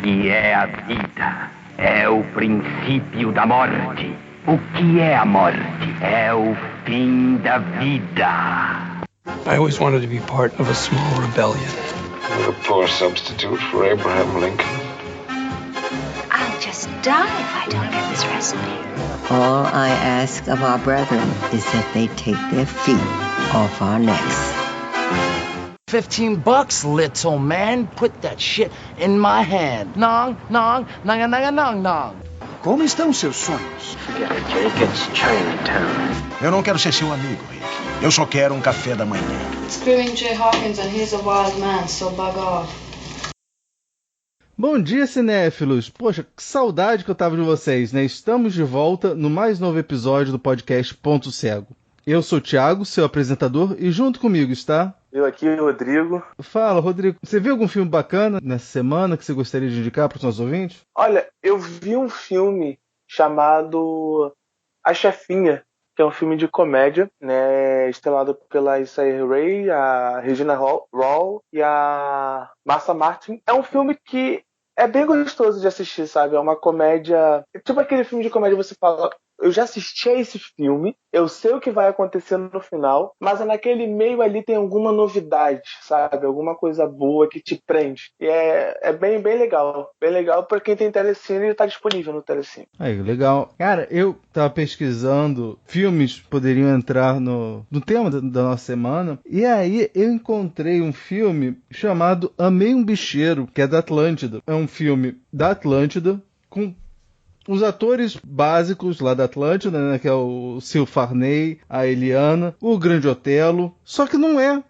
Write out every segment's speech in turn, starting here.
que é a vida? É o princípio da morte. O que é a morte? É o fim da vida. I always wanted to be part of a small rebellion. You're a poor substitute for Abraham Lincoln. I'll just die if I don't get this recipe. All I ask of our brethren is that they take their feet off our necks. $15, little man. Put that shit in my hand. Nong, nong, nong, nong, nong, nong. Como estão seus sonhos? Forget it, Jake. It's Chinatown. Eu não quero ser seu amigo, Rick. Eu só quero um café da manhã. Screwing Jay Hawkins and he's a wild man, so bug off. Bom dia, cinéfilos! Poxa, que saudade que eu tava de vocês, né? Estamos de volta no mais novo episódio do podcast Ponto Cego. Eu sou o Thiago, seu apresentador, e junto comigo está... Eu aqui, Rodrigo. Fala, Rodrigo. Você viu algum filme bacana nessa semana que você gostaria de indicar para os nossos ouvintes? Olha, eu vi um filme chamado A Chefinha, que é um filme de comédia, né, estrelado pela Issa Rae, a Regina Hall e a Marcia Martin. É um filme que é bem gostoso de assistir, sabe? É uma comédia... Tipo aquele filme de comédia que você fala... Eu já assisti a esse filme, eu sei o que vai acontecer no final, mas naquele meio ali tem alguma novidade, sabe? Alguma coisa boa que te prende. E é bem legal. Bem legal para quem tem Telecine, ele tá disponível no Telecine. Aí, legal. Cara, eu tava pesquisando filmes que poderiam entrar no tema da nossa semana, e aí eu encontrei um filme chamado Amei um Bicheiro, que é da Atlântida. É um filme da Atlântida com os atores básicos lá da Atlântida, né, que é o Sil Farney, a Eliana, o Grande Otelo, só que não é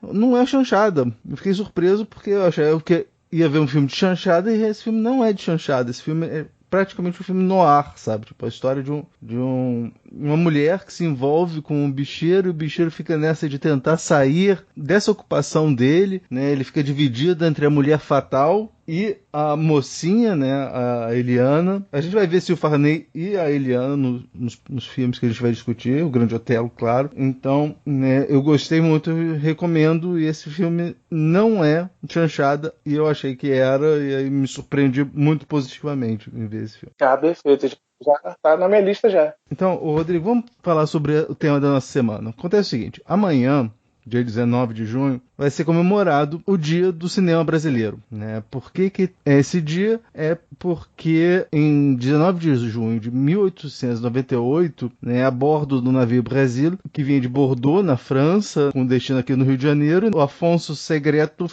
chanchada. Eu fiquei surpreso porque eu achei que ia ver um filme de chanchada e esse filme não é de chanchada. Esse filme é praticamente um filme noir, sabe? Tipo, a história de uma mulher que se envolve com um bicheiro e o bicheiro fica nessa de tentar sair dessa ocupação dele, né? Ele fica dividido entre a mulher fatal e a mocinha, né, a Eliana. A gente vai ver se o Farney e a Eliana nos filmes que a gente vai discutir, o Grande Otelo, claro. Então, né, eu gostei muito, recomendo, e esse filme não é chanchada, e eu achei que era, e aí me surpreendi muito positivamente em ver esse filme. Ah, perfeito. Já tá na minha lista já. Então, Rodrigo, vamos falar sobre o tema da nossa semana. Acontece o seguinte, amanhã, dia 19 de junho, vai ser comemorado o Dia do Cinema Brasileiro, né? Por que é esse dia? É porque em 19 de junho de 1898, né, a bordo do navio Brasil, que vinha de Bordeaux, na França, com destino aqui no Rio de Janeiro, o Afonso Segreto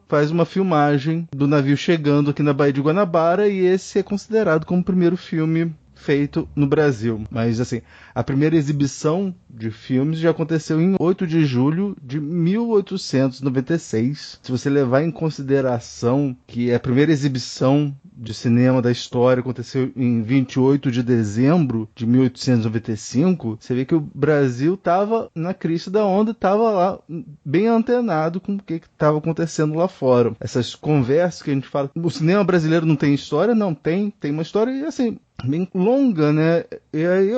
faz uma filmagem do navio chegando aqui na Baía de Guanabara, e esse é considerado como o primeiro filme feito no Brasil. Mas, assim, a primeira exibição de filmes já aconteceu em 8 de julho de 1896. Se você levar em consideração que a primeira exibição de cinema da história aconteceu em 28 de dezembro de 1895, você vê que o Brasil estava na crista da onda, estava lá bem antenado com o que estava acontecendo lá fora. Essas conversas que a gente fala, o cinema brasileiro não tem história? Não, tem uma história, e assim, bem longa, né? E aí,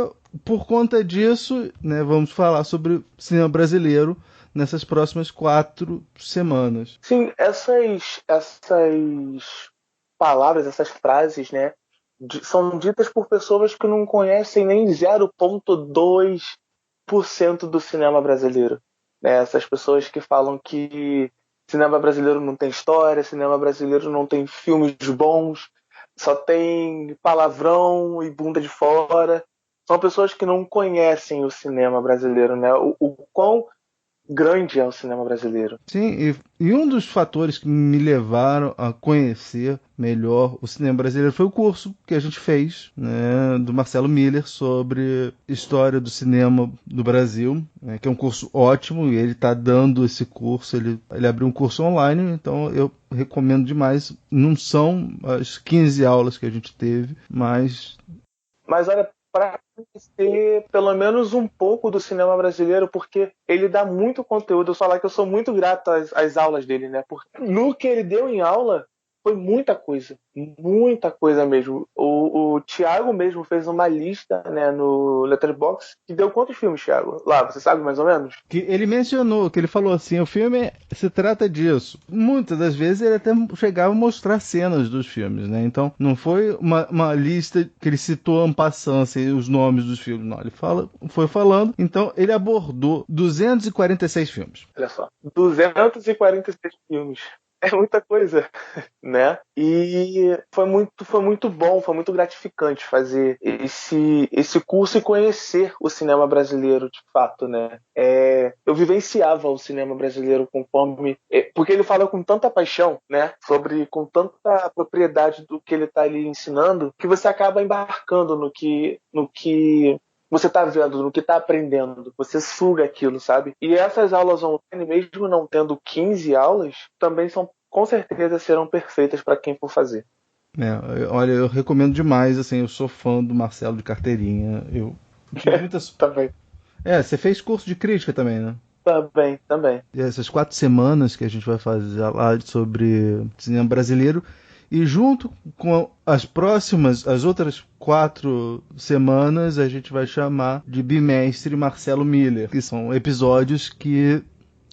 por conta disso, né, vamos falar sobre o cinema brasileiro nessas próximas 4 semanas. Sim, essas palavras, essas frases, né, são ditas por pessoas que não conhecem nem 0,2% do cinema brasileiro. Né? Essas pessoas que falam que cinema brasileiro não tem história, cinema brasileiro não tem filmes bons, só tem palavrão e bunda de fora. São pessoas que não conhecem o cinema brasileiro, né? O quão grande é o cinema brasileiro. Sim, e um dos fatores que me levaram a conhecer melhor o cinema brasileiro foi o curso que a gente fez, né, do Marcelo Miller sobre história do cinema do Brasil, né, que é um curso ótimo, e ele está dando esse curso, ele abriu um curso online, então eu recomendo demais. Não são as 15 aulas que a gente teve, mas olha, para conhecer pelo menos um pouco do cinema brasileiro, porque ele dá muito conteúdo. Eu falar que eu sou muito grato às aulas dele, né? Porque no que ele deu em aula, foi muita coisa mesmo. O Thiago mesmo fez uma lista, né, no Letterboxd, que deu quantos filmes, Thiago? Lá, você sabe mais ou menos? Que ele mencionou, que ele falou assim, o filme se trata disso. Muitas das vezes ele até chegava a mostrar cenas dos filmes, né? Então não foi uma lista que ele citou en passant, assim, os nomes dos filmes, não. Ele foi falando, então ele abordou 246 filmes. Olha só, 246 filmes. É muita coisa, né? E foi muito bom, foi muito gratificante fazer esse curso e conhecer o cinema brasileiro de fato, né? Eu vivenciava o cinema brasileiro conforme... Porque ele fala com tanta paixão, né? Com tanta propriedade do que ele está ali ensinando, que você acaba embarcando no que você está vendo, no que está aprendendo. Você suga aquilo, sabe? E essas aulas online, mesmo não tendo 15 aulas, também com certeza serão perfeitas para quem for fazer. Olha, eu recomendo demais, assim, eu sou fã do Marcelo de carteirinha. Eu tive muitas... Também. Você fez curso de crítica também, né? Também. E essas 4 semanas que a gente vai fazer lá sobre cinema brasileiro, e junto com as outras 4 semanas, a gente vai chamar de Bimestre Marcelo Miller, que são episódios que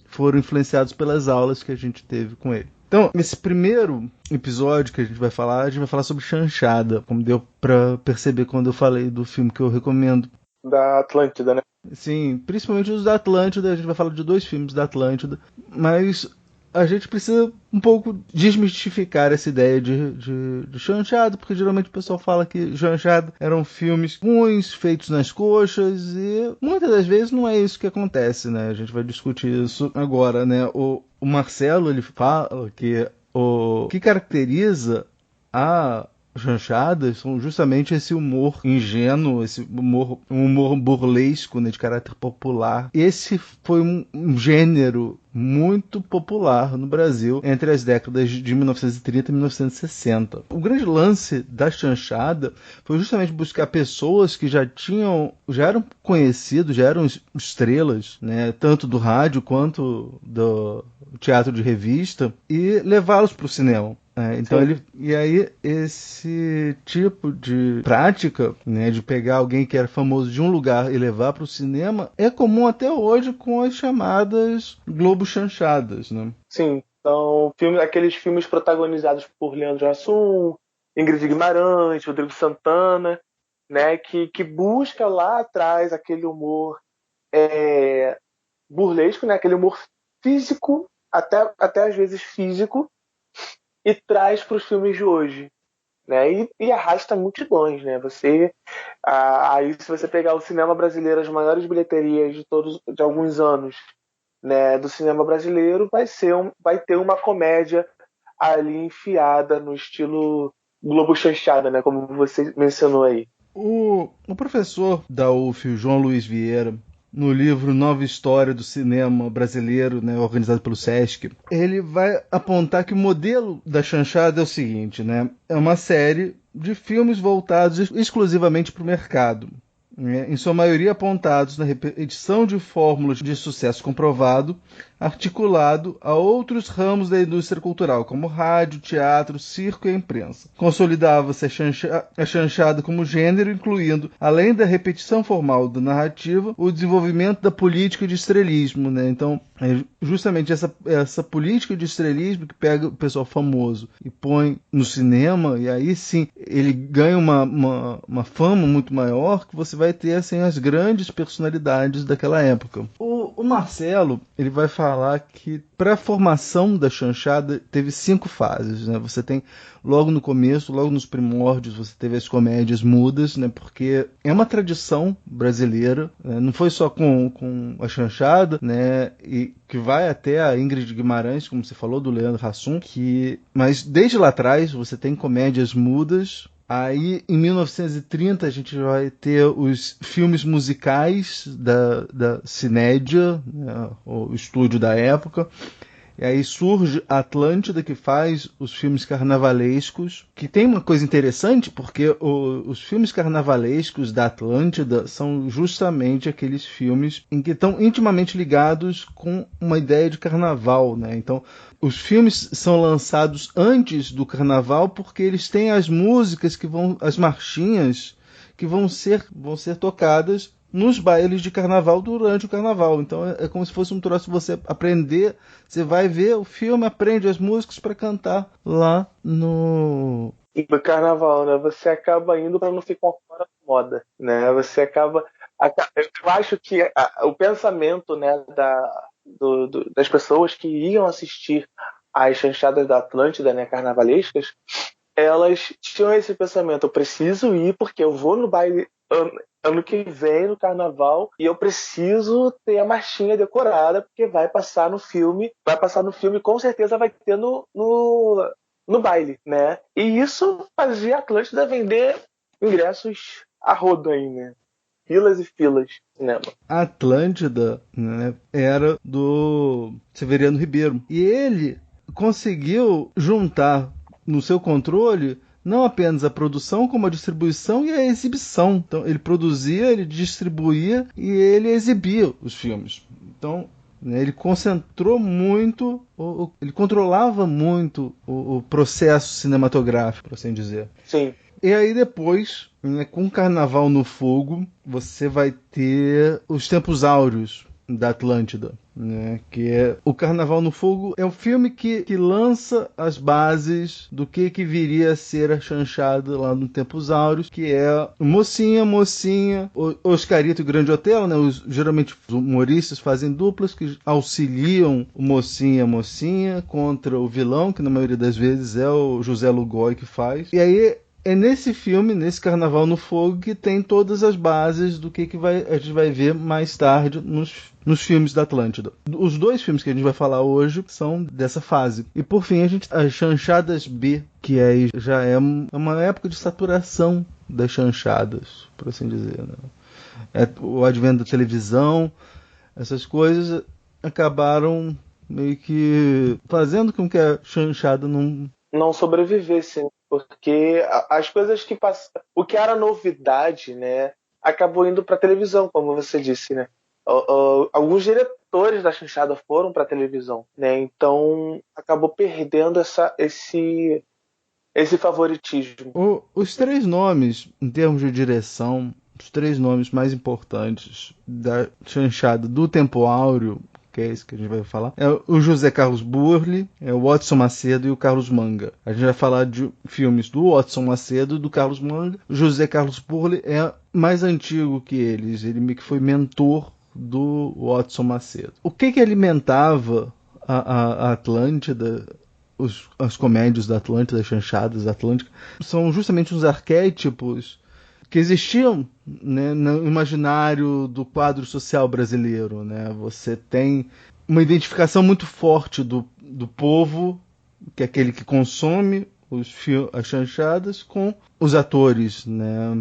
foram influenciados pelas aulas que a gente teve com ele. Então, nesse primeiro episódio que a gente vai falar sobre Chanchada, como deu pra perceber quando eu falei do filme que eu recomendo. Da Atlântida, né? Sim, principalmente os da Atlântida, a gente vai falar de 2 filmes da Atlântida, mas a gente precisa um pouco desmistificar essa ideia de chanchada, porque geralmente o pessoal fala que chanchada eram filmes ruins, feitos nas coxas, e muitas das vezes não é isso que acontece, né? A gente vai discutir isso agora, né? O Marcelo, ele fala que o que caracteriza a chanchada são justamente esse humor ingênuo, esse humor burlesco, né, de caráter popular. Esse foi um gênero muito popular no Brasil entre as décadas de 1930 e 1960. O grande lance da chanchada foi justamente buscar pessoas que já eram conhecidos, já eram estrelas, né, tanto do rádio quanto do teatro de revista, e levá-los para o cinema. Então esse tipo de prática, né, de pegar alguém que era famoso de um lugar e levar para o cinema, é comum até hoje com as chamadas Globo chanchadas, né? Sim, então aqueles filmes protagonizados por Leandro Hassum, Ingrid Guimarães, Rodrigo Santana, né, que busca lá atrás aquele humor burlesco, né, aquele humor físico, até às vezes físico, e traz para os filmes de hoje, né? E arrasta multidões, né? Aí se você pegar o cinema brasileiro, as maiores bilheterias de alguns anos, né, do cinema brasileiro, vai ter uma comédia ali enfiada no estilo Globo chanchada, né? Como você mencionou aí. O professor da UF, João Luiz Vieira, no livro Nova História do Cinema Brasileiro, né, organizado pelo Sesc, ele vai apontar que o modelo da chanchada é o seguinte, né? É uma série de filmes voltados exclusivamente para o mercado, né, em sua maioria apontados na repetição de fórmulas de sucesso comprovado, articulado a outros ramos da indústria cultural, como rádio, teatro, circo e a imprensa. Consolidava-se a chanchada como gênero, incluindo, além da repetição formal da narrativa, o desenvolvimento da política de estrelismo, né? Então, é justamente essa política de estrelismo que pega o pessoal famoso e põe no cinema, e aí sim ele ganha uma fama muito maior, que você vai ter assim, as grandes personalidades daquela época. O Marcelo, ele vai falar que para a formação da chanchada teve 5 fases, né? Você tem logo no começo, logo nos primórdios, você teve as comédias mudas, né? Porque é uma tradição brasileira, né? Não foi só com a chanchada, né? E que vai até a Ingrid Guimarães, como você falou, do Leandro Hassum, mas desde lá atrás você tem comédias mudas. Aí, em 1930, a gente vai ter os filmes musicais da Cinédia, né, o estúdio da época. E aí surge a Atlântida, que faz os filmes carnavalescos, que tem uma coisa interessante, porque os filmes carnavalescos da Atlântida são justamente aqueles filmes em que estão intimamente ligados com uma ideia de carnaval, né? Então, os filmes são lançados antes do carnaval porque eles têm as músicas as marchinhas que vão ser tocadas nos bailes de carnaval durante o carnaval. Então é como se fosse um troço você aprender, você vai ver o filme, aprende as músicas para cantar lá no carnaval, né? Você acaba indo para não ficar fora da moda, né? Você acaba eu acho que o pensamento, né, das pessoas que iam assistir às chanchadas da Atlântida, né, carnavalescas, elas tinham esse pensamento: eu preciso ir porque eu vou no baile ano que vem, no carnaval, e eu preciso ter a marchinha decorada, porque vai passar no filme, com certeza vai ter no baile, né? E isso fazia a Atlântida vender ingressos a rodo aí, né? Filas e filas de cinema. A Atlântida, né, era do Severiano Ribeiro. E ele conseguiu juntar no seu controle não apenas a produção, como a distribuição e a exibição. Então, ele produzia, ele distribuía e ele exibia os filmes. Então, né, ele concentrou muito, ele controlava muito o processo cinematográfico, por assim dizer. Sim. E aí depois, né, com Carnaval no Fogo, você vai ter os tempos áureos da Atlântida, né, que é o Carnaval no Fogo, é um filme que lança as bases do que viria a ser a chanchada lá no Tempos Áureos, que é Mocinha, Oscarito e Grande Otelo, né, geralmente os humoristas fazem duplas que auxiliam o Mocinha contra o vilão, que na maioria das vezes é o José Lugói que faz. E aí é nesse filme, nesse Carnaval no Fogo, que tem todas as bases do que a gente vai ver mais tarde nos filmes da Atlântida. Os dois filmes que a gente vai falar hoje são dessa fase. E por fim, as chanchadas B, que aí já é uma época de saturação das chanchadas, por assim dizer, né? O advento da televisão, essas coisas acabaram meio que fazendo com que a chanchada não sobrevivesse, porque as coisas que passaram, o que era novidade, né, acabou indo para televisão, como você disse, né? Alguns diretores da chanchada foram para televisão, né? Então acabou perdendo esse favoritismo. Os três nomes, em termos de direção, os três nomes mais importantes da chanchada do Tempo Áureo, que é esse que a gente vai falar, é o José Carlos Burle, é o Watson Macedo e o Carlos Manga. A gente vai falar de filmes do Watson Macedo e do Carlos Manga. O José Carlos Burle é mais antigo que eles, ele meio que foi mentor do Watson Macedo. O que alimentava a Atlântida, as comédias da Atlântida, as chanchadas da Atlântida, são justamente os arquétipos que existiam, né, no imaginário do quadro social brasileiro, né? Você tem uma identificação muito forte do povo, que é aquele que consome as chanchadas, com os atores, né?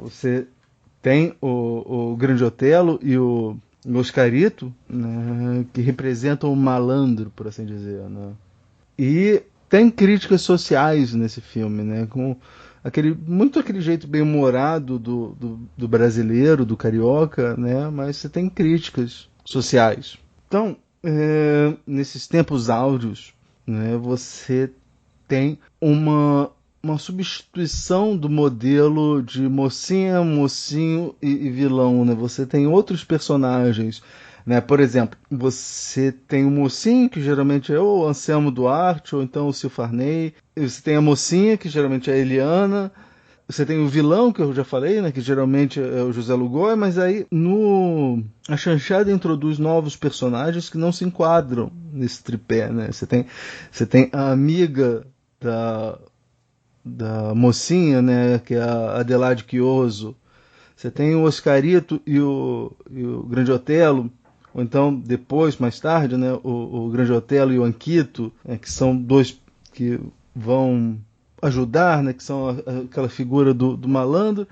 Você tem o Grande Otelo e o Oscarito, né, que representam o malandro, por assim dizer, né? E tem críticas sociais nesse filme, né? Com aquele jeito bem humorado do brasileiro, do carioca, né? Mas você tem críticas sociais. Então, nesses tempos áureos, né, você tem uma substituição do modelo de mocinha, mocinho e vilão, né? Você tem outros personagens, né? Por exemplo, você tem o mocinho, que geralmente é o Anselmo Duarte, ou então o Silfarney. Você tem a mocinha, que geralmente é a Eliana. Você tem o vilão, que eu já falei, né? Que geralmente é o José Lugói. Mas aí, a chanchada introduz novos personagens que não se enquadram nesse tripé, né? Você tem a amiga da mocinha, né? Que é a Adelaide Chioso. Você tem o Oscarito e o Grande Otelo. Ou então, depois, mais tarde, né, o Grande Otelo e o Anquito, que são dois que vão ajudar, né, que são aquela figura do malandro,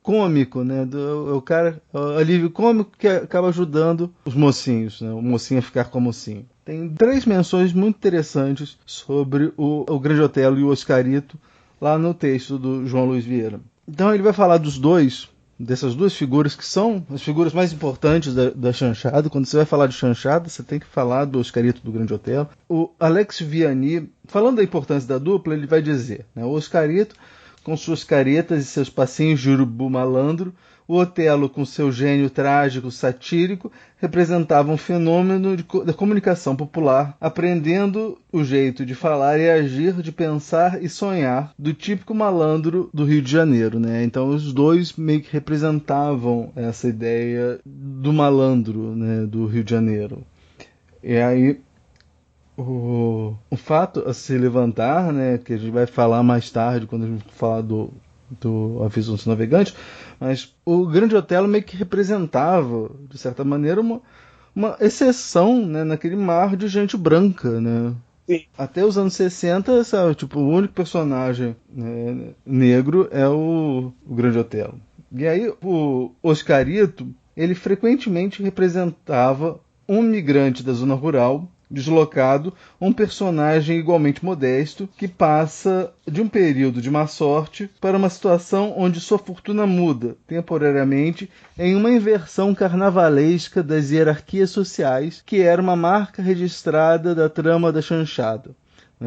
cômico, né? O cara, o alívio cômico que acaba ajudando os mocinhos, né? O mocinho a ficar com o mocinho. Tem 3 menções muito interessantes sobre o Grande Otelo e o Oscarito lá no texto do João Luiz Vieira. Então ele vai falar dessas 2 figuras que são as figuras mais importantes da chanchada. Quando você vai falar de chanchada, você tem que falar do Oscarito do Grande Otelo. O Alex Vianney, falando da importância da dupla, ele vai dizer, né, o Oscarito com suas caretas e seus passinhos de urubu malandro, o Otelo com seu gênio trágico satírico, representava um fenômeno da comunicação popular, aprendendo o jeito de falar e agir, de pensar e sonhar do típico malandro do Rio de Janeiro, né? Então os 2 meio que representavam essa ideia do malandro, né, do Rio de Janeiro. E aí o fato a se levantar, né, que a gente vai falar mais tarde quando a gente falar do Aviso dos Navegantes, mas o Grande Otelo meio que representava, de certa maneira, uma exceção, né, naquele mar de gente branca, né? Sim. Até os anos 60, sabe, tipo, o único personagem, né, negro é o Grande Otelo. E aí o Oscarito, ele frequentemente representava um migrante da zona rural, deslocado, um personagem igualmente modesto que passa de um período de má sorte para uma situação onde sua fortuna muda, temporariamente, em uma inversão carnavalesca das hierarquias sociais, que era uma marca registrada da trama da chanchada.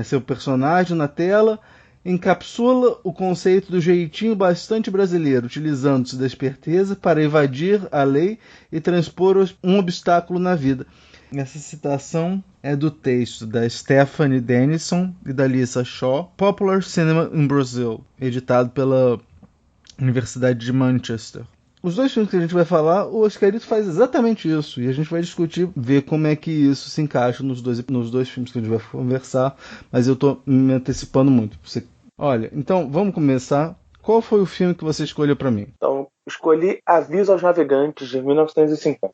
Seu personagem na tela encapsula o conceito do jeitinho bastante brasileiro, utilizando-se da esperteza para evadir a lei e transpor um obstáculo na vida. Essa citação é do texto da Stephanie Denison e da Lisa Shaw, Popular Cinema in Brazil, editado pela Universidade de Manchester. Os 2 filmes que a gente vai falar, o Oscarito faz exatamente isso, e a gente vai discutir, ver como é que isso se encaixa nos dois filmes que a gente vai conversar, mas eu estou me antecipando muito. Olha, então vamos começar. Qual foi o filme que você escolheu para mim? Então, escolhi Aviso aos Navegantes, de 1950.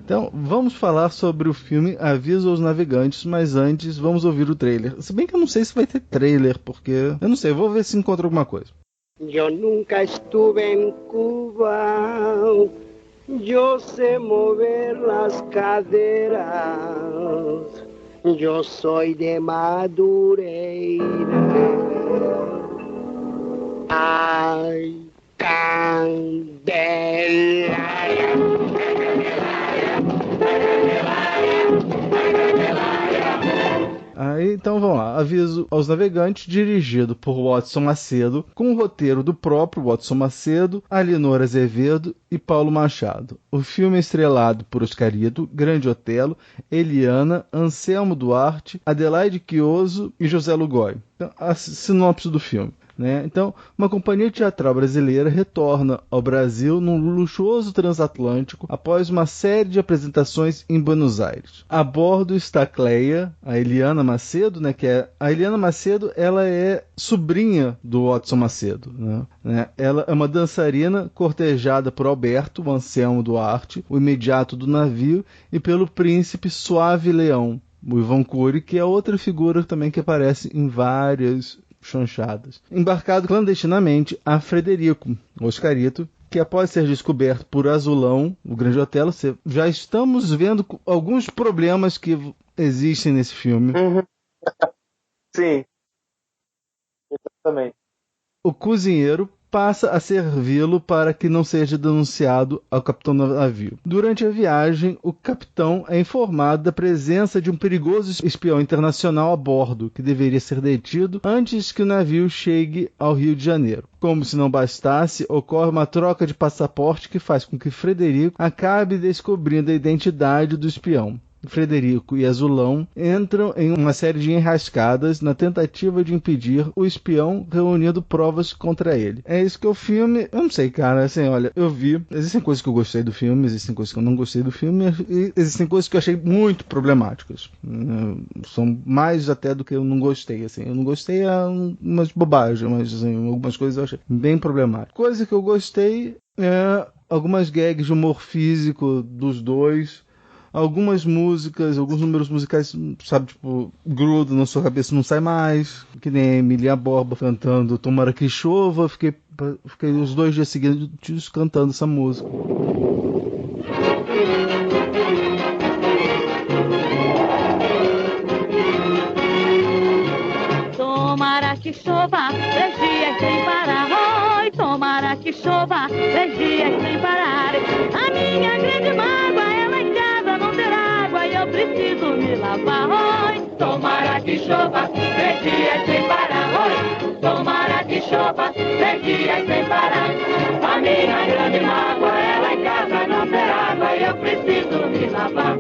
Então, vamos falar sobre o filme Aviso aos Navegantes, mas antes vamos ouvir o trailer. Se bem que eu não sei se vai ter trailer, porque... Eu não sei, vou ver se encontro alguma coisa. Eu nunca estuve em Cuba, eu sei mover as cadeiras, eu sou de Madureira. Ai, Candelaria. Aí, então vamos lá. Aviso aos Navegantes, dirigido por Watson Macedo, com o roteiro do próprio Watson Macedo, Alinor Azevedo e Paulo Machado. O filme é estrelado por Oscarito, Grande Otelo, Eliana, Anselmo Duarte, Adelaide Quioso e José Lugói. Então, a sinopse do filme. Então, uma companhia teatral brasileira retorna ao Brasil num luxuoso transatlântico após uma série de apresentações em Buenos Aires. A bordo está Cleia, a Eliana Macedo, a Eliana Macedo, ela é sobrinha do Watson Macedo, Ela é uma dançarina cortejada por Alberto, o Anselmo Duarte, o imediato do navio, e pelo príncipe Suave Leão, o Ivan Cury, que é outra figura também que aparece em várias chanchadas. Embarcado clandestinamente a Frederico, Oscarito, que após ser descoberto por Azulão, o Grande Otelo, já estamos vendo alguns problemas que existem nesse filme. Uhum. Sim. Exatamente. O cozinheiro passa a servi-lo para que não seja denunciado ao capitão do navio. Durante a viagem, o capitão é informado da presença de um perigoso espião internacional a bordo, que deveria ser detido antes que o navio chegue ao Rio de Janeiro. Como se não bastasse, ocorre uma troca de passaporte que faz com que Frederico acabe descobrindo a identidade do espião. Frederico e Azulão entram em uma série de enrascadas na tentativa de impedir o espião reunindo provas contra ele. É isso que é o filme. Eu não sei, cara, assim, olha, eu vi, existem coisas que eu gostei do filme, existem coisas que eu não gostei do filme, e existem coisas que eu achei muito problemáticas. São mais até do que eu não gostei, assim. Eu não gostei umas bobagens, mas assim, algumas coisas eu achei bem problemáticas. Coisa que eu gostei é algumas gags de humor físico dos dois. algumas músicas, alguns números musicais, sabe, tipo, grudam na sua cabeça, não sai mais. Que nem a Emília Borba cantando Tomara que Chova. Fiquei os 2 dias seguidos cantando essa música. Tomara que chova 3 dias sem parar. Oi, tomara que chova 3 dias sem parar. A minha grande mágoa é lá em casa não ter água e eu preciso me lavar. Oi, tomara que chova 3 dias sem parar. Oi, tomara que chova 3 dias sem parar. A minha grande mágoa é lá em casa não ter água e eu preciso me lavar.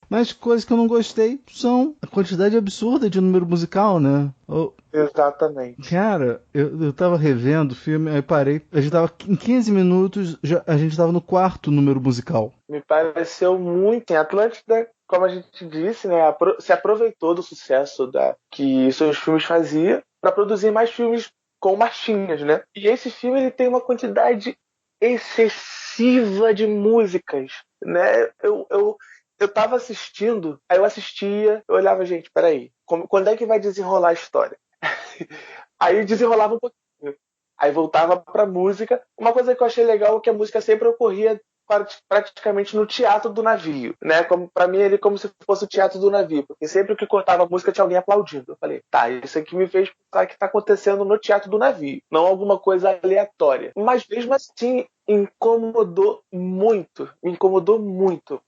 Mas coisas que eu não gostei são a quantidade absurda de número musical, né? Exatamente. Cara, eu tava revendo o filme, aí parei. A gente tava em 15 minutos, a gente tava no 4º número musical. Me pareceu muito. Em Atlântida, como a gente disse, né, se aproveitou do sucesso que seus filmes faziam para produzir mais filmes com marchinhas, né? E esse filme ele tem uma quantidade excessiva de músicas, né? Eu tava assistindo, aí eu assistia, eu olhava, gente, peraí, quando é que vai desenrolar a história? Aí desenrolava um pouquinho, aí voltava pra música. Uma coisa que eu achei legal é que a música sempre ocorria praticamente no teatro do navio, né? Pra mim ele como se fosse o teatro do navio, porque sempre que cortava a música tinha alguém aplaudindo. Eu falei, tá, isso aqui me fez pensar que tá acontecendo no teatro do navio, não alguma coisa aleatória. Mas mesmo assim, me incomodou muito.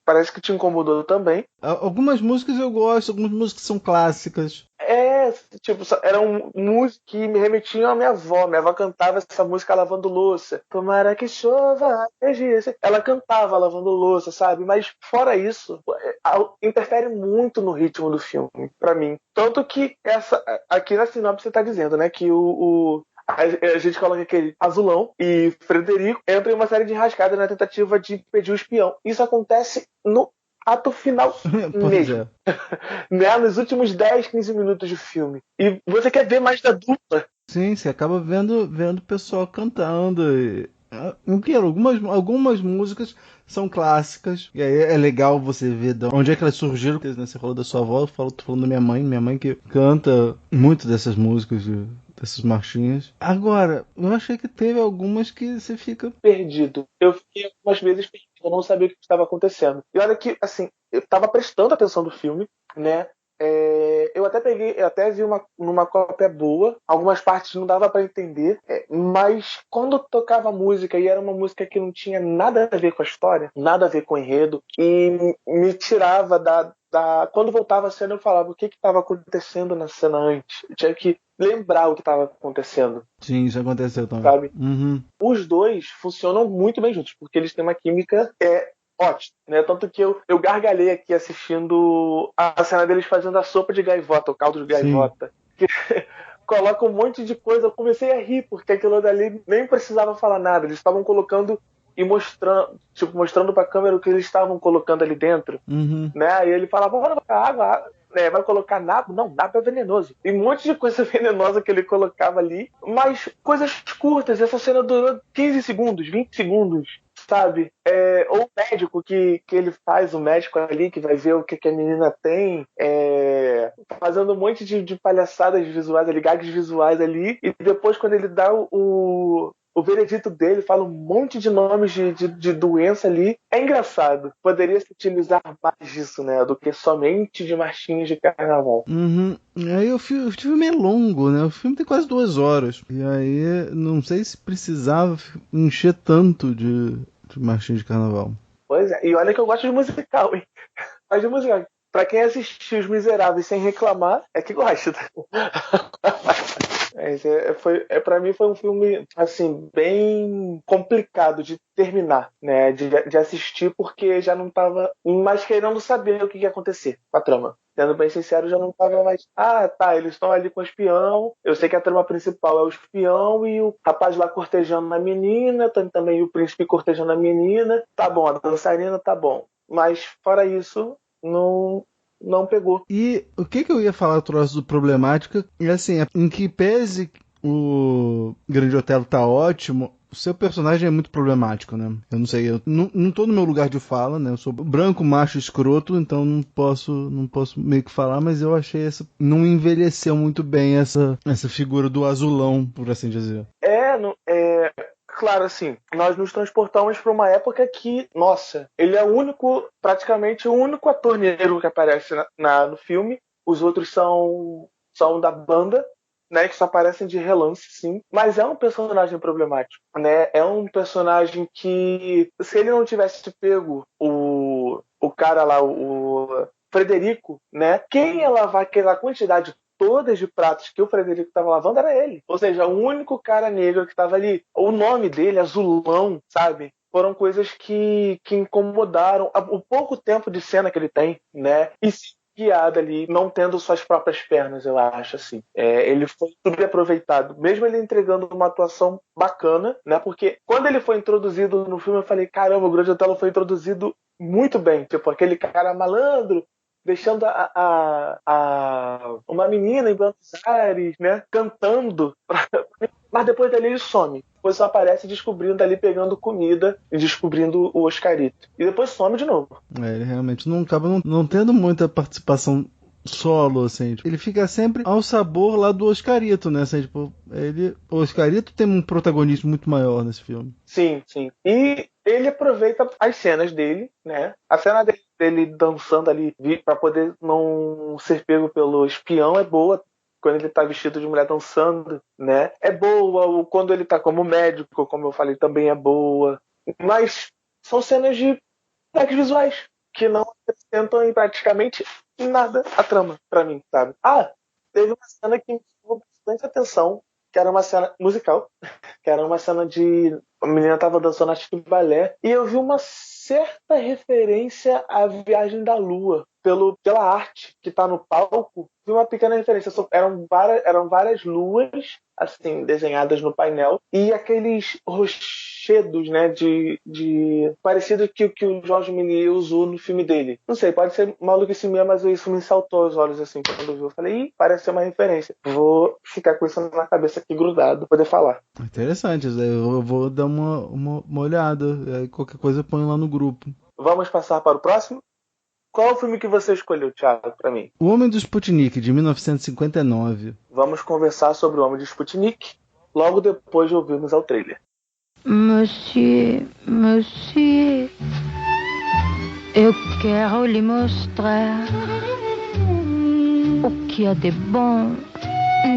Parece que te incomodou também. Algumas músicas eu gosto, algumas músicas são clássicas. Tipo, eram músicas que me remetiam à minha avó. Minha avó cantava essa música lavando louça. Tomara que chova. Ela cantava lavando louça, sabe? Mas fora isso, interfere muito no ritmo do filme, pra mim. Tanto que aqui na sinopse você tá dizendo, né, que a gente coloca aquele azulão e Frederico entra em uma série de enrascadas na tentativa de impedir o espião. Isso acontece no ato final mesmo. Né? Nos últimos 10, 15 minutos do filme. E você quer ver mais da dupla. Sim, você acaba vendo o pessoal cantando. Algumas músicas são clássicas. E aí é legal você ver de onde é que elas surgiram. Você falou da sua avó, tô falando da minha mãe que canta muito dessas músicas, dessas marchinhas. Agora, eu achei que teve algumas que você fica perdido. Eu fiquei algumas vezes perdido, eu não sabia o que estava acontecendo. E olha que, assim, eu estava prestando atenção no filme, né? Eu até vi numa cópia boa, algumas partes não dava para entender, mas quando tocava a música, e era uma música que não tinha nada a ver com a história, nada a ver com o enredo, e me tirava quando voltava a cena eu falava o que estava acontecendo na cena antes. Eu tinha que lembrar o que estava acontecendo. Sim, isso aconteceu também. Sabe? Uhum. Os dois funcionam muito bem juntos, porque eles têm uma química ótima, né? Tanto que eu gargalhei aqui assistindo a cena deles fazendo a sopa de gaivota, o caldo de gaivota. Que coloca um monte de coisa. Eu comecei a rir, porque aquilo dali nem precisava falar nada. Eles estavam colocando e mostrando pra câmera o que eles estavam colocando ali dentro. Uhum. Né? Aí ele falava, vai colocar água, vai colocar nabo? Não, nabo é venenoso. E um monte de coisa venenosa que ele colocava ali, mas coisas curtas. Essa cena durou 15 segundos, 20 segundos, sabe? Ou o médico que ele faz, o médico ali que vai ver o que a menina tem, fazendo um monte de palhaçadas visuais ali, gags visuais ali, e depois quando ele dá o veredito dele, fala um monte de nomes de doença ali. É engraçado. Poderia se utilizar mais disso, né? Do que somente de marchinhas de carnaval. Uhum. Aí o filme é longo, né? O filme tem quase 2 horas. E aí, não sei se precisava encher tanto de marchinha de carnaval. Pois é. E olha que eu gosto de musical, hein? Mas de musical. Pra quem assistiu Os Miseráveis sem reclamar, é que gosta. Pra mim foi um filme assim, bem complicado de terminar, né? De assistir, porque já não tava mais querendo saber o que ia acontecer com a trama. Sendo bem sincero, já não tava mais. Eles estão ali com o espião. Eu sei que a trama principal é o espião e o rapaz lá cortejando a menina, tem também o príncipe cortejando a menina. Tá bom, a dançarina tá bom. Mas fora isso, não pegou. E o que eu ia falar do problemática é assim, em que pese o Grande Otelo tá ótimo, O seu personagem é muito problemático, né? Eu não sei, eu não tô no meu lugar de fala, né? Eu sou branco, macho, escroto, então não posso meio que falar, mas eu achei não envelheceu muito bem essa figura do azulão, por assim dizer. Claro, assim, nós nos transportamos para uma época que, nossa, ele é praticamente o único ator negro que aparece no filme. Os outros são da banda, né, que só aparecem de relance, sim. Mas é um personagem problemático, né? É um personagem que, se ele não tivesse pego o cara lá, o Frederico, né? Quem ia lavar aquela quantidade todas de pratos que o Frederico estava lavando era ele. Ou seja, o único cara negro que estava ali. O nome dele, Azulão, sabe? Foram coisas que incomodaram o pouco tempo de cena que ele tem, né? E se guiado ali, não tendo suas próprias pernas, eu acho, assim. Ele foi subaproveitado, mesmo ele entregando uma atuação bacana, né? Porque quando ele foi introduzido no filme, eu falei, caramba, o Grande Otelo foi introduzido muito bem. Tipo, aquele cara malandro, deixando uma menina em Buenos Aires, né, cantando, mas depois dali ele some. Depois só aparece descobrindo ali, pegando comida e descobrindo o Oscarito. E depois some de novo. Ele realmente não acaba não tendo muita participação solo, assim. Tipo, ele fica sempre ao sabor lá do Oscarito, né? Assim, tipo, o Oscarito tem um protagonismo muito maior nesse filme. Sim, sim. E ele aproveita as cenas dele, né? A cena dele dançando ali para poder não ser pego pelo espião é boa. Quando ele tá vestido de mulher dançando, né? É boa. Quando ele tá como médico, como eu falei, também é boa. Mas são cenas de ataques visuais que não acrescentam em praticamente nada a trama pra mim, sabe? Teve uma cena que me chamou bastante atenção, que era uma cena musical, que era uma cena de... A menina tava dançando, acho que balé, e eu vi uma certa referência à Viagem da Lua, pela arte que tá no palco. Vi uma pequena referência. Eram várias luas, assim, desenhadas no painel, e aqueles rochedos, né, parecido que o Jorge Méliès usou no filme dele. Não sei, pode ser maluquice minha, mas isso me saltou aos olhos, assim, quando eu vi. Eu falei, parece ser uma referência. Vou ficar com isso na cabeça aqui grudado, pra poder falar. Interessante, eu vou dar uma olhada. Qualquer coisa eu ponho lá no grupo. Vamos passar para o próximo? Qual o filme que você escolheu, Thiago, pra mim? O Homem do Sputnik, de 1959. Vamos conversar sobre O Homem do Sputnik logo depois de ouvirmos ao trailer. Monsieur, eu quero lhe mostrar o que há de bom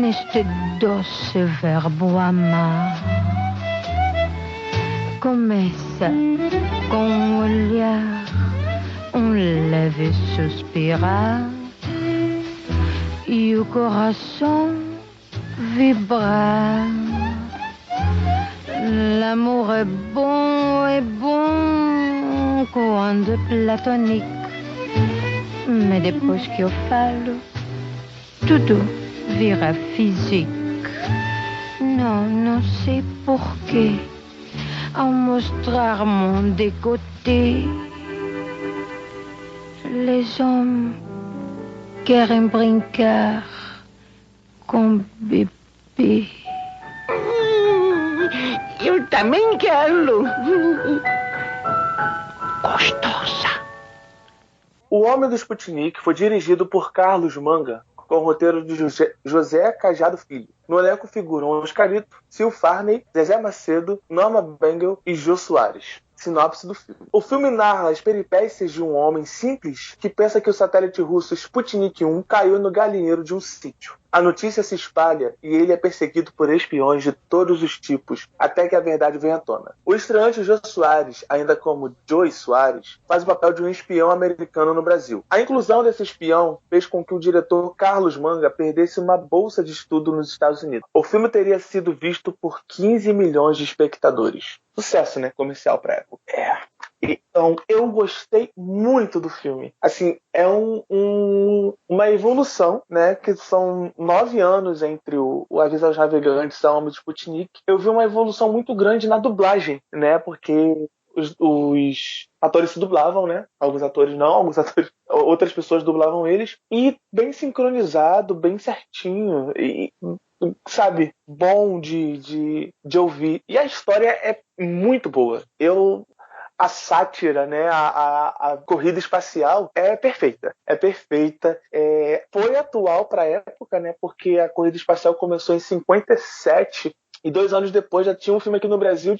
neste doce verbo amar. Começa com um olhar, um leve suspirar e o coração vibrar. L'amour est bon quando é platonique, mas depois que eu falo, tudo vira physique. Não sei porquê, ao mostrar mon décolleté, les hommes querem brincar com bebê. Eu também quero. Gostosa. O Homem do Sputnik foi dirigido por Carlos Manga, com o roteiro de José Cajado Filho. No elenco figuram Oscarito, Sil Farney, Zezé Macedo, Norma Bengel e Jô Soares. Sinopse do filme. O filme narra as peripécias de um homem simples que pensa que o satélite russo Sputnik 1 caiu no galinheiro de um sítio. A notícia se espalha e ele é perseguido por espiões de todos os tipos, até que a verdade venha à tona. O estreante Jô Soares, ainda como Joey Soares, faz o papel de um espião americano no Brasil. A inclusão desse espião fez com que o diretor Carlos Manga perdesse uma bolsa de estudo nos Estados Unidos. O filme teria sido visto por 15 milhões de espectadores. Sucesso, né? Comercial pra época. Então, eu gostei muito do filme. Assim, é uma evolução, né? Que são 9 anos entre o Aviso aos Navegantes e o Homem do Sputnik. Eu vi uma evolução muito grande na dublagem, né? Porque os atores se dublavam, né? Alguns atores não, outras pessoas dublavam eles. E bem sincronizado, bem certinho. E sabe, bom de ouvir. E a história é muito boa. A sátira, né, a corrida espacial é perfeita. É perfeita. Foi atual para a época, né, porque a corrida espacial começou em 57 e 2 anos depois já tinha um filme aqui no Brasil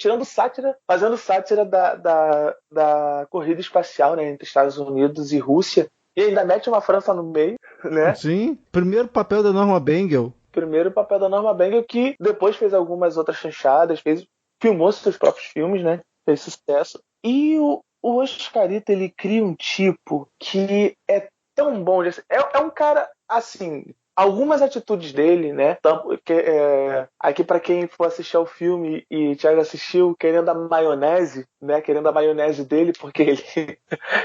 fazendo sátira da corrida espacial, né, entre Estados Unidos e Rússia. E ainda mete uma França no meio, né? Sim. Primeiro papel da Norma Bengel. Primeiro papel da Norma Bengel, que depois fez algumas outras chanchadas, filmou seus próprios filmes, né? Fez sucesso. E o Oscarito, ele cria um tipo que é tão bom. É um cara, assim, algumas atitudes dele, né? Aqui para quem for assistir ao filme, e Thiago assistiu, querendo a maionese, né? Querendo a maionese dele, porque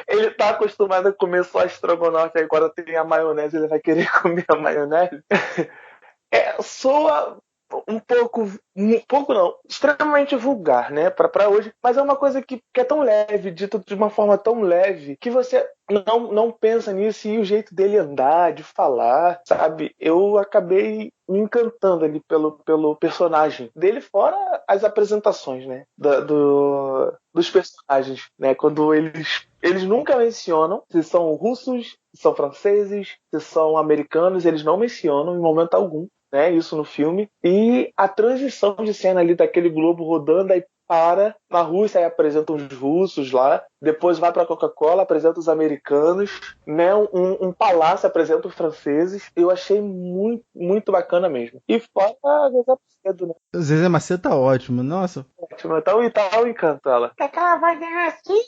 ele tá acostumado a comer só estrogonofe, agora tem a maionese, ele vai querer comer a maionese. Soa um pouco não, extremamente vulgar, né, para hoje, mas é uma coisa que é tão leve, dito de uma forma tão leve, que você não pensa nisso, e o jeito dele andar, de falar, sabe, eu acabei me encantando ali pelo personagem dele, fora as apresentações, né, dos personagens, né, quando eles nunca mencionam se são russos, se são franceses, se são americanos, eles não mencionam em momento algum, né, isso no filme. E a transição de cena ali daquele globo rodando, aí para na Rússia, aí apresenta os russos lá, depois vai para a Coca-Cola, apresenta os americanos, né, um palácio apresenta os franceses. Eu achei muito, muito bacana mesmo. E fora a Zezé Macedo, né? Zezé Macedo tá ótimo, nossa. Ótimo, tá um encanto ela. Aquela voz assim.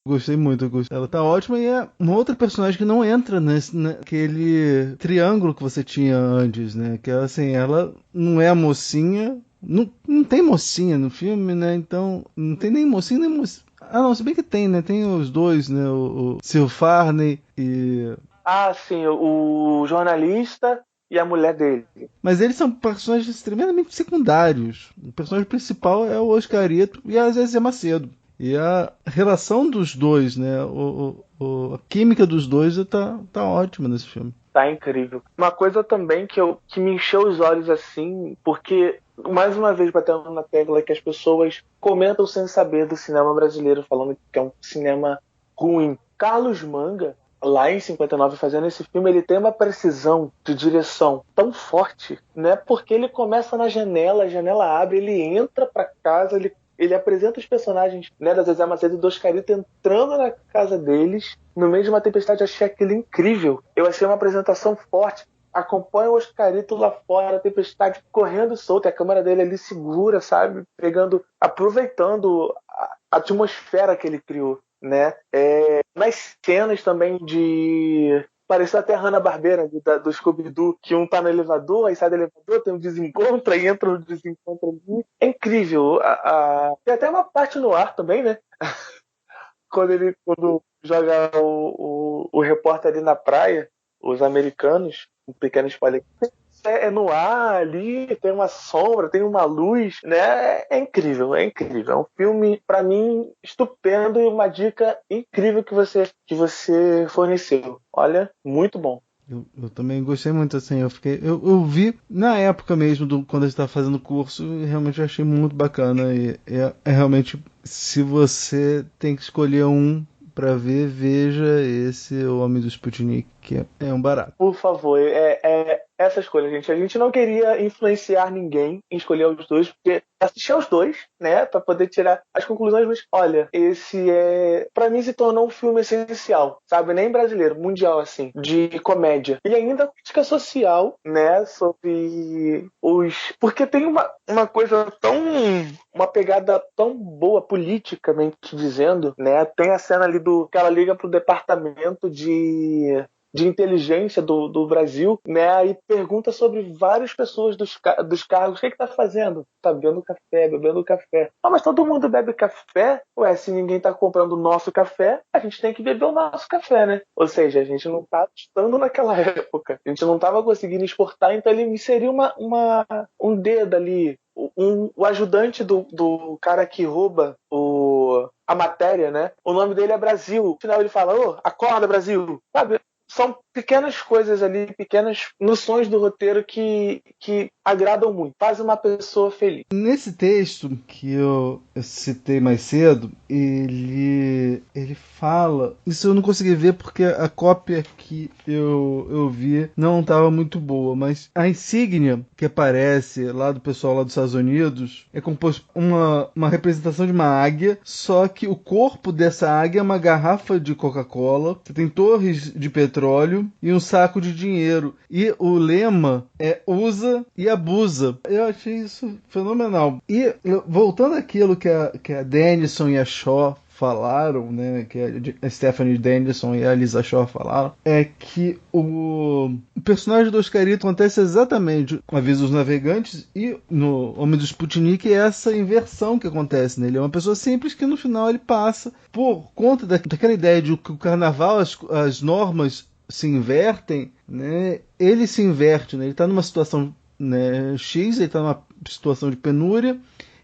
Gostei muito, ela tá ótima, e é uma outra personagem que não entra naquele triângulo que você tinha antes, né? Que assim, ela não é a mocinha, não tem mocinha no filme, né? Então, não tem nem mocinha nem mocinha. Ah, não, se bem que tem, né? Tem os dois, né? O Sir Farney e... Ah, sim, o jornalista e a mulher dele. Mas eles são personagens extremamente secundários. O personagem principal é o Oscarito e a Zezé Macedo. E a relação dos dois, né? A química dos dois tá ótima nesse filme. Tá incrível. Uma coisa também que me encheu os olhos assim, porque, mais uma vez, batendo na tecla que as pessoas comentam sem saber do cinema brasileiro, falando que é um cinema ruim. Carlos Manga, lá em 59, fazendo esse filme, ele tem uma precisão de direção tão forte, né? Porque ele começa na janela, a janela abre, ele entra pra casa, ele apresenta os personagens, né, da Zezé Macedo e do Oscarito entrando na casa deles no meio de uma tempestade. Achei aquilo incrível. Eu achei uma apresentação forte. Acompanha o Oscarito lá fora, a tempestade correndo solta, a câmera dele ali segura, sabe? Aproveitando a atmosfera que ele criou, né? Nas cenas também pareceu até a Hanna-Barbera do Scooby-Doo, que um tá no elevador, aí sai do elevador, tem um desencontro, aí entra no desencontro ali. É incrível. Tem até uma parte no ar também, né? quando joga o repórter ali na praia, os americanos, um pequeno spoiler, é no ar ali, tem uma sombra, tem uma luz, né? É incrível, é incrível. É um filme, pra mim, estupendo, e uma dica incrível que você forneceu. Olha, muito bom. Eu também gostei muito, assim, eu vi na época mesmo, quando a gente estava fazendo o curso, e realmente achei muito bacana, e é realmente, se você tem que escolher um pra ver, veja esse O Homem do Sputnik, que é um barato. Por favor, essa escolha, gente. A gente não queria influenciar ninguém em escolher os dois, porque assistir aos dois, né, pra poder tirar as conclusões, mas olha, esse pra mim se tornou um filme essencial, sabe, nem brasileiro, mundial, assim, de comédia. E ainda crítica social, né, sobre porque tem uma coisa uma pegada tão boa, politicamente dizendo, né, tem a cena ali que ela liga pro departamento de inteligência do Brasil, né, e pergunta sobre várias pessoas dos cargos. O que tá fazendo? Tá bebendo café. Ah, mas todo mundo bebe café? Ué, se ninguém tá comprando o nosso café, a gente tem que beber o nosso café, né? Ou seja, a gente não tá estando naquela época. A gente não tava conseguindo exportar, então ele inseriu um dedo ali. O ajudante do cara que rouba a matéria, né? O nome dele é Brasil. No final ele fala, acorda, Brasil. Sabe? são pequenas coisas ali, pequenas noções do roteiro que agradam muito, fazem uma pessoa feliz. Nesse texto que eu citei mais cedo, ele fala... Isso eu não consegui ver porque a cópia que eu vi não estava muito boa, mas a insígnia que aparece lá do pessoal lá dos Estados Unidos é composto uma representação de uma águia, só que o corpo dessa águia é uma garrafa de Coca-Cola, que tem torres de petróleo e um saco de dinheiro. E o lema é usa e abusa. Eu achei isso fenomenal. E voltando àquilo que a Dennison e a Shaw falaram, né, que a Stephanie Dennison e a Lisa Shaw falaram, é que o personagem do Oscarito acontece exatamente no Aviso dos Navegantes e no Homem do Sputnik, é essa inversão que acontece nele. É uma pessoa simples que no final ele passa por conta daquela ideia de que o carnaval, as normas se invertem, né, ele se inverte, né, ele está numa situação, né, X, ele está numa situação de penúria,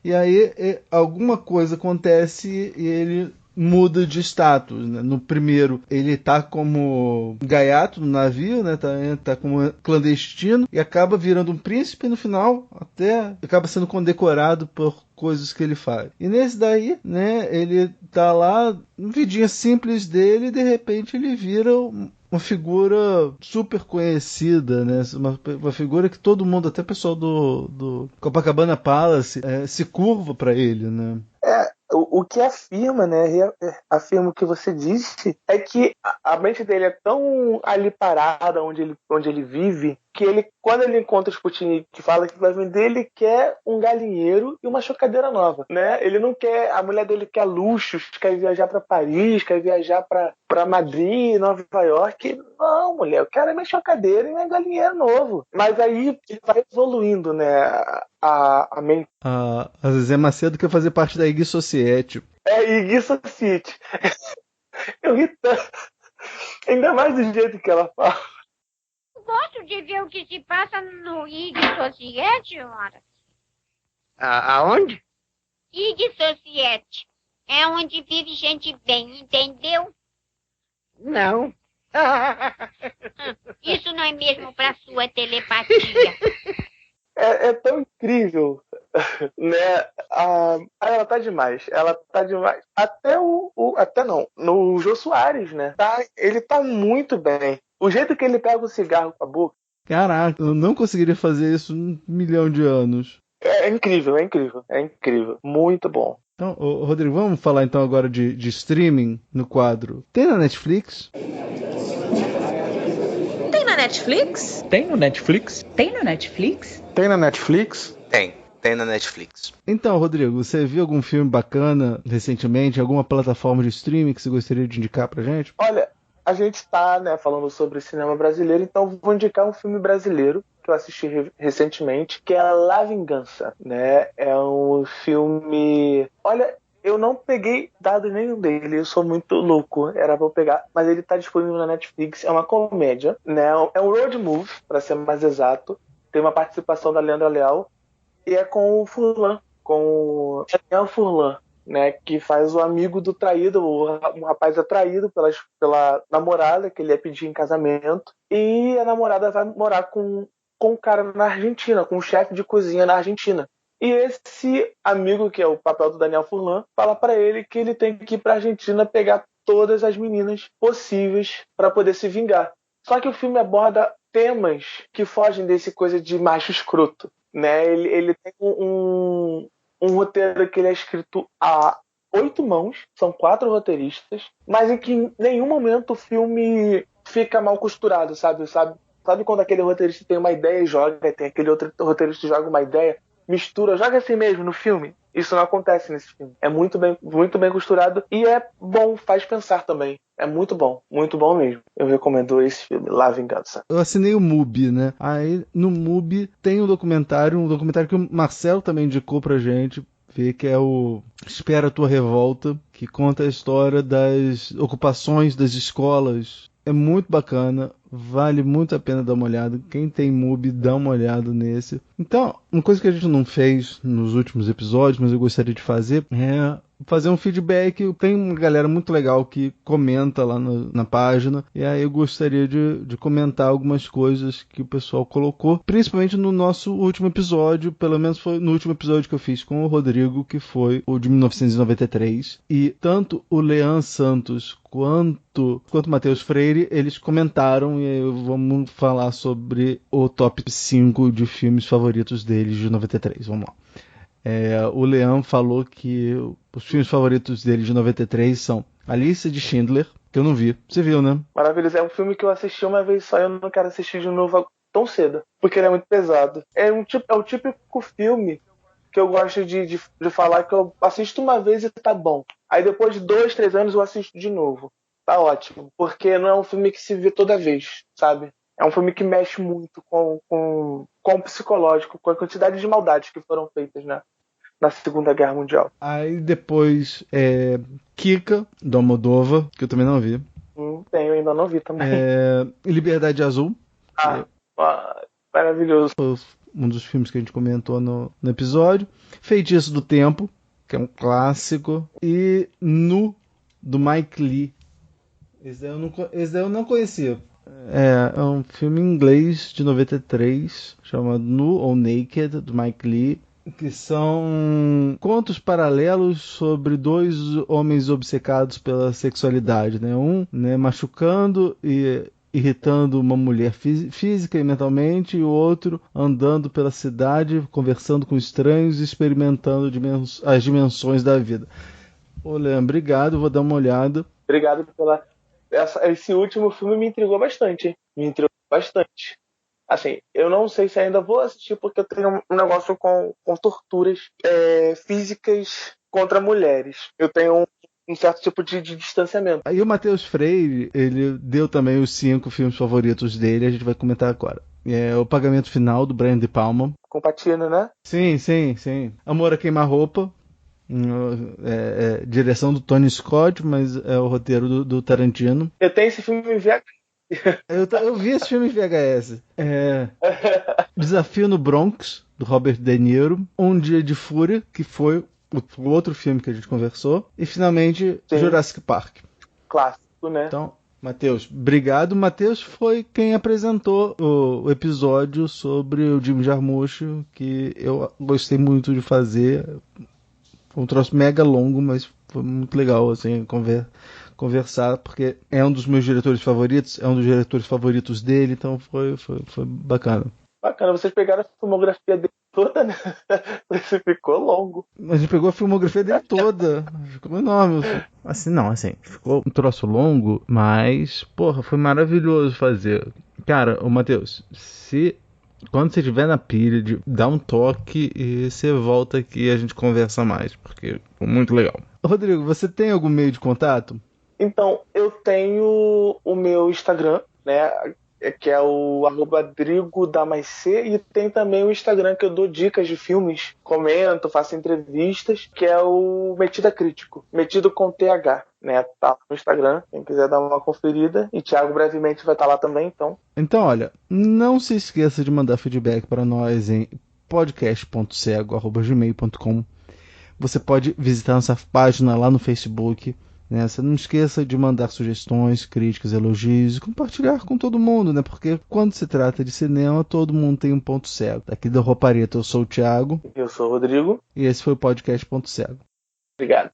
e aí alguma coisa acontece e ele muda de status, né? No primeiro ele tá como gaiato no navio, né? Tá como clandestino e acaba virando um príncipe, e no final até acaba sendo condecorado por coisas que ele faz. E nesse daí, né, ele tá lá, vidinha simples dele, e de repente ele vira uma figura super conhecida, né? Uma figura que todo mundo, até o pessoal do Copacabana Palace, se curva para ele, né? O que afirma, né? Afirma o que você disse, é que a mente dele é tão ali parada onde ele vive, que ele, quando ele encontra o Sputnik que fala que vai vender, ele quer um galinheiro e uma chocadeira nova, né? Ele não quer, a mulher dele quer luxos, quer viajar para Paris, quer viajar para Madrid, Nova York. Não, mulher, eu quero minha chocadeira e meu galinheiro novo. Mas aí ele vai evoluindo, né? A mente. A Zezé Macedo quer fazer parte da Iggy Society. Iggy Society. Eu ri tanto. Ainda mais do jeito que ela fala. Gosto de ver o que se passa no Iggy Society, ora. Aonde? Iggy Society. É onde vive gente bem, entendeu? Não. Isso não é mesmo pra sua telepatia. É tão incrível, né? Ela tá demais. Ela tá demais. Até até não. No Jô Soares, né? Ele tá muito bem. O jeito que ele pega o cigarro com a boca. Caraca, eu não conseguiria fazer isso em 1 milhão de anos. É incrível. Muito bom. Então, Rodrigo, vamos falar então agora de streaming no quadro. Tem na Netflix? Tem na Netflix? Tem no Netflix? Tem no Netflix? Tem na Netflix? Tem na Netflix. Então, Rodrigo, você viu algum filme bacana recentemente, alguma plataforma de streaming que você gostaria de indicar pra gente? Olha, a gente está, né, falando sobre cinema brasileiro, então vou indicar um filme brasileiro que eu assisti recentemente, que é La Vingança, né? É um filme... Olha, eu não peguei dado nenhum dele, eu sou muito louco, era pra eu pegar, mas ele tá disponível na Netflix, é uma comédia, né? É um road movie, pra ser mais exato, tem uma participação da Leandra Leal, e é com o Furlan, com o Daniel Furlan, né, que faz o amigo do traído, um rapaz é traído pela namorada, que ele ia pedir em casamento, e a namorada vai morar com um cara na Argentina, com um chefe de cozinha na Argentina. E esse amigo, que é o papel do Daniel Furlan, fala pra ele que ele tem que ir pra Argentina pegar todas as meninas possíveis para poder se vingar. Só que o filme aborda temas que fogem desse coisa de macho escroto, né? Ele tem um roteiro que ele é escrito a 8 mãos, são 4 roteiristas, mas em que em nenhum momento o filme fica mal costurado, sabe? Sabe quando aquele roteirista tem uma ideia e joga, tem aquele outro roteirista que joga uma ideia, mistura, joga assim mesmo no filme? Isso não acontece nesse filme. É muito bem costurado e é bom, faz pensar também. É muito bom mesmo. Eu recomendo esse filme, La Vingança. Eu assinei o MUBI, né? Aí no MUBI tem um documentário que o Marcelo também indicou pra gente ver, que é o Espera a Tua Revolta, que conta a história das ocupações das escolas. É muito bacana, vale muito a pena dar uma olhada. Quem tem MUBI, dá uma olhada nesse. Então, uma coisa que a gente não fez nos últimos episódios, mas eu gostaria de fazer, é fazer um feedback. Tem uma galera muito legal que comenta lá na página, e aí eu gostaria de comentar algumas coisas que o pessoal colocou, principalmente no nosso último episódio, pelo menos foi no último episódio que eu fiz com o Rodrigo, que foi o de 1993, e tanto o Lean Santos quanto o Matheus Freire, eles comentaram, e aí vamos falar sobre o top 5 de filmes favoritos deles de 93. Vamos lá. O Leão falou que os filmes favoritos dele de 93 são A Lista de Schindler, que eu não vi. Você viu, né? Maravilhoso. É um filme que eu assisti uma vez só e eu não quero assistir de novo tão cedo, porque ele é muito pesado. É o típico filme que eu gosto de falar que eu assisto uma vez e tá bom. Aí depois de 2, 3 anos eu assisto de novo. Tá ótimo. Porque não é um filme que se vê toda vez, sabe? É um filme que mexe muito com o psicológico, com a quantidade de maldades que foram feitas, né, na Segunda Guerra Mundial. Aí depois Kika, do Almodóvar, que eu também não vi. Eu ainda não vi também. Liberdade Azul. Maravilhoso. Um dos filmes que a gente comentou no episódio. Feitiço do Tempo, que é um clássico. E Nu, do Mike Leigh. Esse daí eu não conhecia. É um filme em inglês de 93, chamado Nu ou Naked, do Mike Leigh, que são contos paralelos sobre 2 homens obcecados pela sexualidade, né? Um, né, machucando e irritando uma mulher física e mentalmente, e o outro andando pela cidade, conversando com estranhos e experimentando as dimensões da vida. Ô, Leandro, obrigado, vou dar uma olhada. Obrigado pela... Esse último filme me intrigou bastante, hein? Me intrigou bastante. Assim, eu não sei se ainda vou assistir porque eu tenho um negócio com torturas físicas contra mulheres. Eu tenho um certo tipo de distanciamento. Aí o Matheus Freire, ele deu também os 5 filmes favoritos dele, a gente vai comentar agora. O Pagamento Final, do Brian De Palma. Com Patino, né? Sim. Amor a Queima-Roupa. Direção do Tony Scott, mas é o roteiro do Tarantino. Eu tenho esse filme em VHS. Eu vi esse filme em VHS. Desafio no Bronx, do Robert De Niro. Um Dia de Fúria, que foi o outro filme que a gente conversou. E finalmente, sim, Jurassic Park. Clássico, né? Então, Matheus, obrigado. Matheus foi quem apresentou o episódio sobre o Jim Jarmusch, que eu gostei muito de fazer. Foi um troço mega longo, mas foi muito legal assim, conversar, porque é um dos meus diretores favoritos, é um dos diretores favoritos dele, então foi bacana. Bacana, vocês pegaram a filmografia dele toda, né? Você ficou longo. A gente pegou a filmografia dele toda, ficou enorme. Assim, ficou um troço longo, mas, porra, foi maravilhoso fazer. Cara, ô Matheus, quando você estiver na pilha, dá um toque e você volta aqui e a gente conversa mais, porque foi muito legal. Rodrigo, você tem algum meio de contato? Então, eu tenho o meu Instagram, né, que é o @DrigoDamasC, e tem também o Instagram que eu dou dicas de filmes, comento, faço entrevistas, que é o Metida Crítico, metido com TH, né, tá no Instagram, quem quiser dar uma conferida, e Thiago brevemente vai estar lá também, então. Então, olha, não se esqueça de mandar feedback para nós em podcast.cego@gmail.com. Você pode visitar nossa página lá no Facebook, né? Você não esqueça de mandar sugestões, críticas, elogios e compartilhar com todo mundo, né? Porque quando se trata de cinema, todo mundo tem um ponto cego. Daqui da Roupareta, eu sou o Thiago. Eu sou o Rodrigo. E esse foi o podcast Ponto Cego. Obrigado.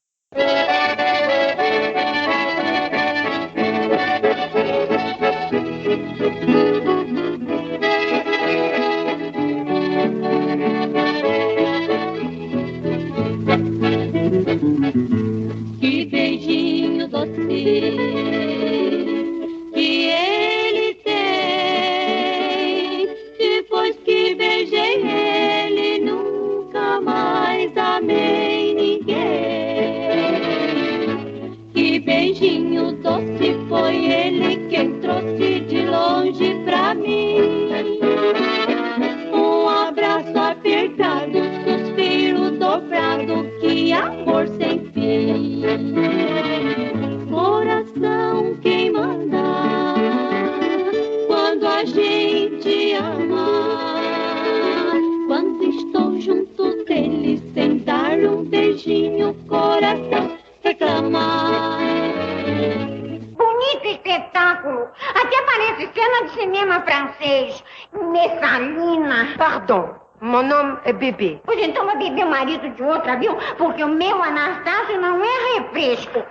Que beijinho doce que ele tem. Depois que beijei ele, nunca mais amei ninguém. Pardon, meu nome é Bebê. Pois então vai beber o marido de outra, viu? Porque o meu Anastácio não é refresco.